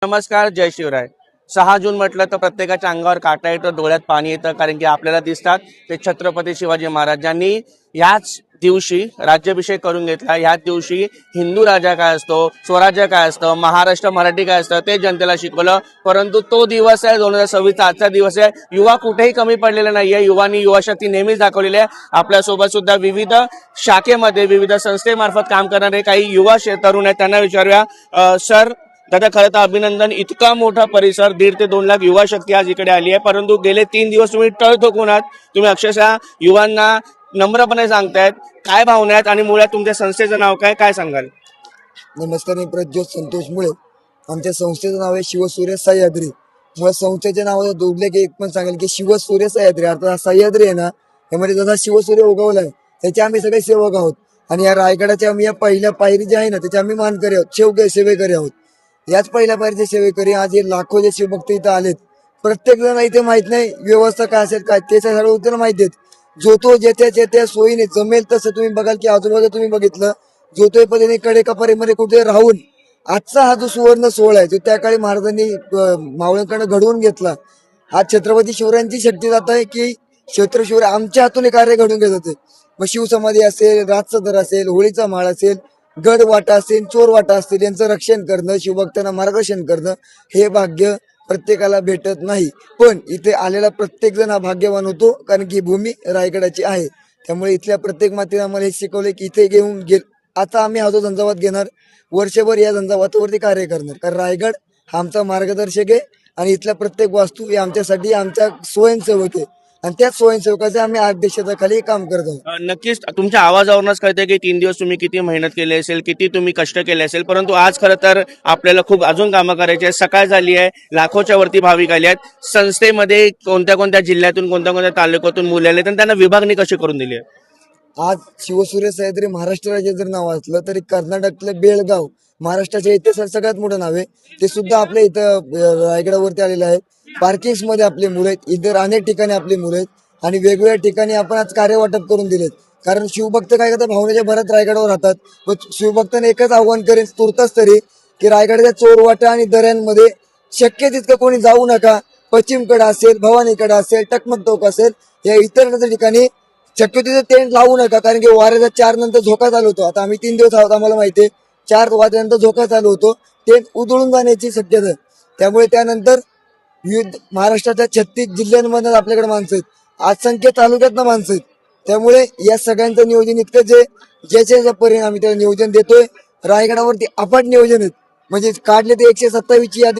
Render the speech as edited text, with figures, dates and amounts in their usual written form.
नमस्कार, जय शिवराय. 6 जून म्हटलं तर प्रत्येकाच्या अंगावर काटा येतो, डोळ्यात पाणी येतं, कारण की आपल्याला दिसतात ते छत्रपती शिवाजी महाराजांनी याच दिवशी राज्याभिषेक करून घेतला. याच दिवशी हिंदू राजा काय असतो, स्वराज्य काय असतं, महाराष्ट्र मराठी काय असतं ते जनतेला शिकवलं. परंतु तो दिवस आहे 2026चा आजचा दिवस आहे. युवा कुठेही कमी पडलेला नाहीये. युवांनी युवाशक्ती नेहमीच दाखवलेली आहे. आपल्यासोबत सुद्धा विविध शाखेमध्ये विविध संस्थेमार्फत काम करणारे काही युवा तरुण आहेत. त्यांना विचारूया. सर, दादा, खरं तर अभिनंदन. इतका मोठा परिसर, 1.5 ते 2 लाख युवा शक्ती आज इकडे आली आहे. परंतु गेले 3 दिवस तुम्ही टळ ठोकून आहात. तुम्ही अक्षरशः युवांना नम्रपणे सांगतायत. काय भावना आहेत आणि मुळात तुमच्या संस्थेचं नाव काय सांगाल? नमस्कार, मी प्रज्योत संतोष मुळे. आमच्या संस्थेचं नाव आहे शिवसूर्य सह्याद्री. मला संस्थेच्या नावाचा उल्लेख एक पण सांगेल की शिवसूर्य सह्याद्री, अर्थात हा सह्याद्री आहे ना, यामध्ये जसा शिवसूर्य उगवलाय त्याचे आम्ही सगळे सेवक आहोत. आणि या रायगडाच्या आम्ही या पहिल्या पायरी जे आहे ना त्याचे आम्ही मानकरी आहोत, सेवेकरी आहोत. याच पहिल्या पायरीचे सेवेकरी आज हे लाखो जे शिवभक्त इथं आलेत. प्रत्येक जण इथे माहित नाही व्यवस्था काय असेल काय, त्याच्या सर्व उत्तर माहिती आहेत. जो तो जेत्या सोयीने जमेल तसं तुम्ही बघाल की आजूबाजूला तुम्ही बघितलं, जो तो पद्धतीने कडेकपारीमध्ये कुठे राहून आजचा हा जो सुवर्ण सोहळा आहे जो त्या काळी महाराजांनी मावळ्यांकडे घडवून घेतला. आज छत्रपती शिवरायांची शक्ती जात आहे की क्षेत्र शिवराय आमच्या हातून हे कार्य घडून घेत होते. मग शिवसमाधी असेल, राजसदर असेल, होळीचा माळ असेल, गड वाटा असेल, चोर वाटा असतील, यांचं रक्षण करणं, शिवभक्तांना मार्गदर्शन करणं, हे भाग्य प्रत्येकाला भेटत नाही. पण इथे आलेला प्रत्येक जण हा भाग्यवान होतो, कारण की भूमी रायगडाची आहे. त्यामुळे इथल्या प्रत्येक मातेने आम्हाला हे शिकवले की इथे घेऊन आता आम्ही हा जो झंझावात घेणार, वर्षभर या झंझावातावरती कार्य करणार. कारण रायगड हा आमचा मार्गदर्शक आहे आणि इथल्या प्रत्येक वास्तू हे आमच्यासाठी आमच्या स्वयंसेवक आहे. आणि त्याच स्वयंसेवकाचे आम्ही अध्यक्षता खाली काम करत आहोत. नक्कीच तुमच्या आवाजावरूनच कळतंय की 3 दिवस तुम्ही किती मेहनत केली असेल, किती तुम्ही कष्ट केले असेल. परंतु आज खरं तर आपल्याला खूप अजून कामं करायची आहेत. सकाळ झाली आहे, लाखोच्या वरती भाविक आले आहेत. संस्थेमध्ये कोणत्या कोणत्या जिल्ह्यातून, कोणत्या कोणत्या तालुक्यातून मुले आले आणि त्यांना विभागणी कशी करून दिली आहे? आज शिवसूर्य सह्याद्री महाराष्ट्र राज्य जर नाव असलं तरी कर्नाटकातलं बेळगाव महाराष्ट्राच्या इतिहासात सगळ्यात मोठं नाव आहे. ते सुद्धा आपल्या इथं रायगडावरती आलेलं आहे. पार्किंग्स मध्ये आपले मुलं आहेत, इतर अनेक ठिकाणी आपली मुलं आहेत आणि वेगवेगळ्या ठिकाणी आपण आज कार्य वाटप करून दिलेत. कारण शिवभक्त काय करतात, भावनेच्या भरात रायगडावर राहतात. व शिवभक्तांना एकच आव्हान करेन तुर्तास तरी की रायगडाच्या चोरवाटा आणि दऱ्यांमध्ये शक्य तितकं कोणी जाऊ नका. पश्चिमकडे असेल, भवानीकडे असेल, टकमक टोक असेल, या इतर ठिकाणी शक्यतो टेंट लावू नका. कारण की वाऱ्याचा 4 नंतर झोका चालू होतो. आता आम्ही 3 दिवस आहोत, आम्हाला माहिती आहे 4 वाजल्यानंतर झोका चालू होतो, टेंट उधळून जाण्याची शक्यता आहे. त्यामुळे त्यानंतर विविध महाराष्ट्राच्या 36 जिल्ह्यांमध्ये आपल्याकडे माणसं आहेत, असंख्य तालुक्यातनं माणसं आहेत. त्यामुळे या सगळ्यांचं नियोजन इतकं जे ज्याच्या परिणाम आम्ही त्याला नियोजन देतोय. रायगडावरती अफाट नियोजन आहेत, म्हणजे काढले ते 127 ची यादी